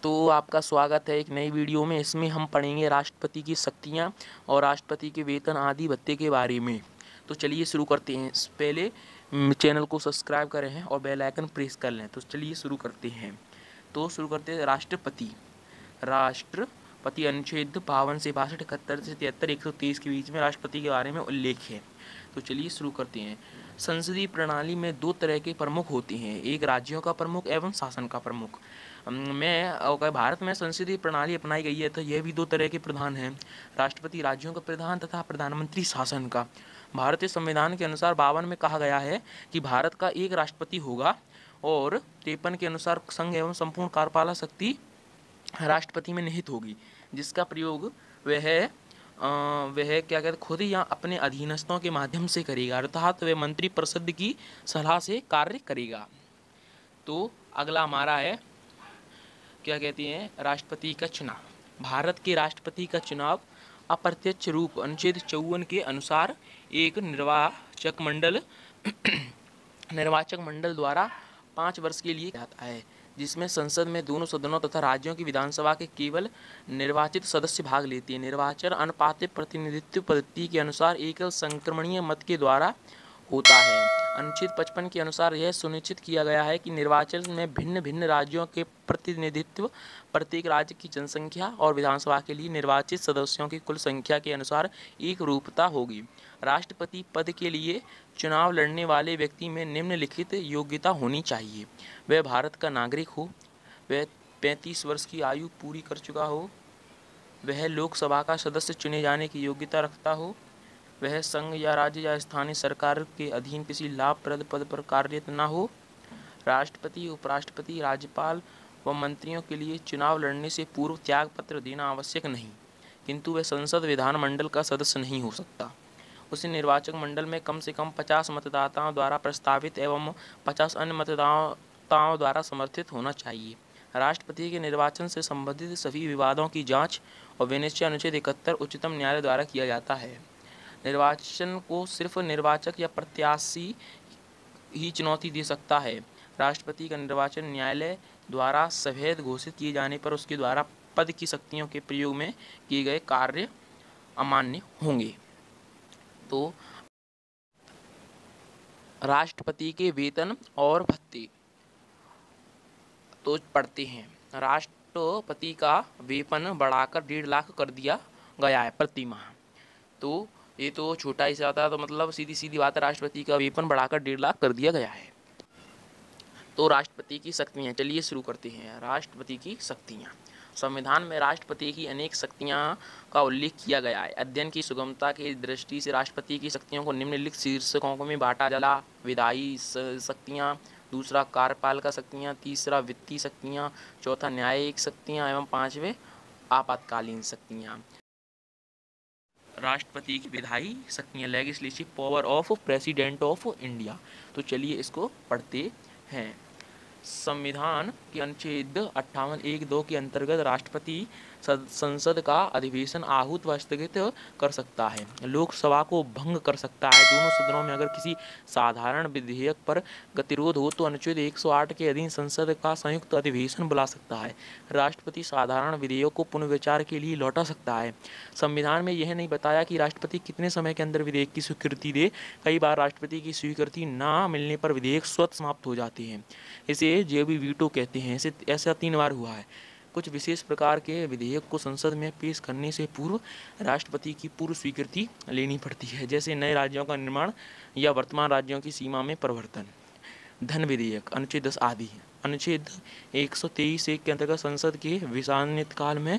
तो आपका स्वागत है एक नई वीडियो में। इसमें हम पढ़ेंगे राष्ट्रपति की शक्तियाँ और राष्ट्रपति के वेतन आदि भत्ते के बारे में। तो चलिए शुरू करते हैं। पहले चैनल को सब्सक्राइब करें और बेल आइकन प्रेस कर लें। तो चलिए शुरू करते हैं। राष्ट्रपति। राष्ट्रपति अनुच्छेद 52 से 62, 71 से 73, 123 के बीच में राष्ट्रपति के बारे में उल्लेख है। तो चलिए शुरू करते हैं। संसदीय प्रणाली में दो तरह के प्रमुख होते हैं, एक राज्यों का प्रमुख एवं शासन का प्रमुख। भारत में संसदीय प्रणाली अपनाई गई है तो यह भी दो तरह के प्रधान हैं, राष्ट्रपति राज्यों का प्रधान तथा प्रधानमंत्री शासन का। भारतीय संविधान के अनुसार 52 में कहा गया है कि भारत का एक राष्ट्रपति होगा और 53 के अनुसार संघ एवं संपूर्ण कार्यपालक शक्ति राष्ट्रपति में निहित होगी, जिसका प्रयोग वह क्या कहते खुद या अपने अधीनस्थों के माध्यम से करेगा, अर्थात वह मंत्रिपरिषद की सलाह से कार्य करेगा। तो अगला हमारा है क्या कहते हैं राष्ट्रपति का चुनाव। भारत के राष्ट्रपति का चुनाव अप्रत्यक्ष रूप अनुच्छेद 54 के अनुसार एक निर्वाचक मंडल द्वारा 5 वर्ष के लिए जाता है, जिसमें संसद में दोनों सदनों तथा राज्यों की विधानसभा के केवल निर्वाचित सदस्य भाग लेते हैं। निर्वाचन अनुपातिक प्रतिनिधित्व पद्धति के अनुसार एकल संक्रमणीय मत के द्वारा होता है। अनुच्छेद 55 के अनुसार यह सुनिश्चित किया गया है कि निर्वाचन में भिन्न भिन्न राज्यों के प्रतिनिधित्व प्रत्येक राज्य की जनसंख्या और विधानसभा के लिए निर्वाचित सदस्यों की कुल संख्या के अनुसार एक रूपता होगी। राष्ट्रपति पद के लिए चुनाव लड़ने वाले व्यक्ति में निम्नलिखित योग्यता होनी चाहिए: वह भारत का नागरिक हो, वह 35 वर्ष की आयु पूरी कर चुका हो, वह लोकसभा का सदस्य चुने जाने की योग्यता रखता हो, वह संघ या राज्य या स्थानीय सरकार के अधीन किसी लाभप्रद पद पर कार्यरत न हो। राष्ट्रपति, उपराष्ट्रपति, राज्यपाल व मंत्रियों के लिए चुनाव लड़ने से पूर्व त्याग पत्र देना आवश्यक नहीं, किंतु वह संसद विधानमंडल का सदस्य नहीं हो सकता। उसे निर्वाचक मंडल में कम से कम 50 मतदाताओं द्वारा प्रस्तावित एवं 50 अन्य मतदाताओं द्वारा समर्थित होना चाहिए। राष्ट्रपति के निर्वाचन से संबंधित सभी विवादों की जांच और विनिश्चय अनुच्छेद 71 उच्चतम न्यायालय द्वारा किया जाता है। निर्वाचन को सिर्फ निर्वाचक या प्रत्याशी ही चुनौती दे सकता है। राष्ट्रपति का निर्वाचन न्यायालय द्वारा सवैध घोषित किए जाने पर उसके द्वारा पद की शक्तियों के प्रयोग में किए गए कार्य अमान्य होंगे। तो राष्ट्रपति के वेतन और भत्ते तो पढ़ते हैं। राष्ट्रपति का वेतन बढ़ाकर 1.5 लाख कर दिया गया है प्रति माह। तो ये तो छोटा ही आता है, तो मतलब सीधी सीधी बात है, राष्ट्रपति का वेतन बढ़ाकर 1.5 लाख कर दिया गया है। तो राष्ट्रपति की शक्तियाँ, चलिए शुरू करते हैं। राष्ट्रपति की शक्तियाँ। संविधान में राष्ट्रपति की अनेक शक्तियाँ का उल्लेख किया गया है। अध्ययन की सुगमता की दृष्टि से राष्ट्रपति की शक्तियों को निम्नलिखित शीर्षकों में बांटा जाला: विधायी शक्तियाँ, दूसरा कार्यपालिका शक्तियाँ, तीसरा वित्तीय शक्तियाँ, चौथा न्यायिक शक्तियाँ एवं 5वें आपातकालीन शक्तियाँ। राष्ट्रपति की विधायी शक्तियाँ, legislative power of president of India. तो चलिए इसको पढ़ते हैं। संविधान के अनुच्छेद 58(1)(2) के अंतर्गत राष्ट्रपति संसद का अधिवेशन आहूत व स्थगित कर सकता है, लोकसभा को भंग कर सकता है। दोनों सदनों में अगर किसी साधारण विधेयक पर गतिरोध हो तो अनुच्छेद 108 के अधीन संसद का संयुक्त अधिवेशन बुला सकता है। राष्ट्रपति साधारण विधेयक को पुनर्विचार के लिए लौटा सकता है। संविधान में यह नहीं बताया कि राष्ट्रपति कितने समय के अंदर विधेयक की स्वीकृति दे। कई बार राष्ट्रपति की स्वीकृति न मिलने पर विधेयक स्वतः समाप्त हो जाते हैं। इसे जेबी वीटो कहते हैं। ऐसा 3 बार हुआ है। कुछ विशेष प्रकार के विधेयक को संसद में पेश करने से पूर्व राष्ट्रपति की पूर्व स्वीकृति लेनी पड़ती है, जैसे नए राज्यों का निर्माण या वर्तमान राज्यों की सीमा में परिवर्तन। धन विधेयक, अनुच्छेद 10 आदि। अनुच्छेद 123(1) के अंतर्गत संसद के विशानित काल में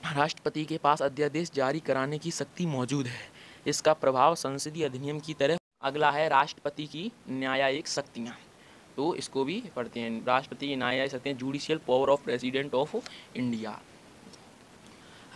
राष्ट्रपति के पास अध्यादेश जारी कराने की शक्ति मौजूद है। इसका प्रभाव संसदीय अधिनियम की तरह। अगला है राष्ट्रपति की न्यायिक शक्तियाँ। तो इसको भी पढ़ते हैं। राष्ट्रपति की न्यायिक शक्तियाँ, judicial power of president of India.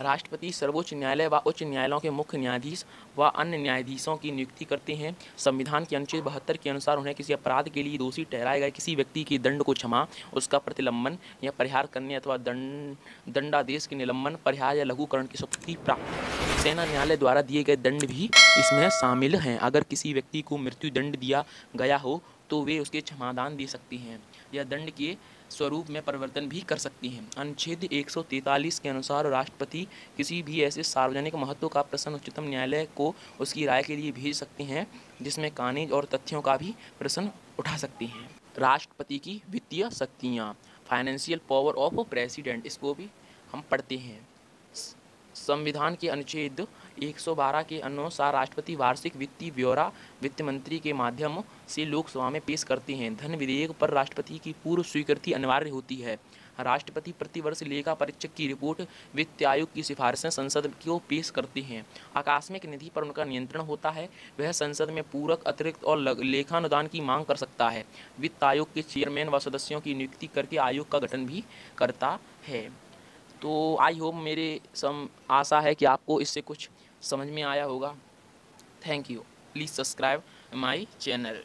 राष्ट्रपति सर्वोच्च न्यायालय व उच्च न्यायालयों के मुख्य न्यायाधीश व अन्य न्यायाधीशों की नियुक्ति करते हैं। संविधान के अनुच्छेद 72 के अनुसार उन्हें किसी अपराध के लिए दोषी ठहराए गए किसी व्यक्ति के दंड को क्षमा, उसका प्रतिलंबन या परिहार करने अथवा दंडादेश के निलंबन, परिहार या लघुकरण की शक्ति प्राप्त। सेना न्यायालय द्वारा दिए गए दंड भी इसमें शामिल हैं। अगर किसी व्यक्ति को मृत्यु दंड दिया गया हो तो वे उसके क्षमादान दे सकती हैं या दंड के स्वरूप में परिवर्तन भी कर सकती हैं। अनुच्छेद 143 के अनुसार राष्ट्रपति किसी भी ऐसे सार्वजनिक महत्व का प्रश्न उच्चतम न्यायालय को उसकी राय के लिए भेज सकते हैं जिसमें कानूनी और तथ्यों का भी प्रश्न उठा सकती हैं। राष्ट्रपति की वित्तीय शक्तियाँ, फाइनेंशियल पावर ऑफ प्रेसिडेंट, इसको भी हम पढ़ते हैं। संविधान के अनुच्छेद 112 के अनुसार राष्ट्रपति वार्षिक वित्तीय ब्यौरा वित्त मंत्री के माध्यम से लोकसभा में पेश करते हैं। धन विधेयक पर राष्ट्रपति की पूर्व स्वीकृति अनिवार्य होती है। राष्ट्रपति प्रतिवर्ष लेखा परीक्षक की रिपोर्ट वित्त आयोग की सिफारिशें संसद को पेश करते हैं। आकस्मिक निधि पर उनका नियंत्रण होता है। वह संसद में पूरक, अतिरिक्त और लेखानुदान की मांग कर सकता है। वित्त आयोग के चेयरमैन व सदस्यों की नियुक्ति करके आयोग का गठन भी करता है। तो आई होप मेरे आशा है कि आपको इससे कुछ समझ में आया होगा। Thank you. Please subscribe my channel.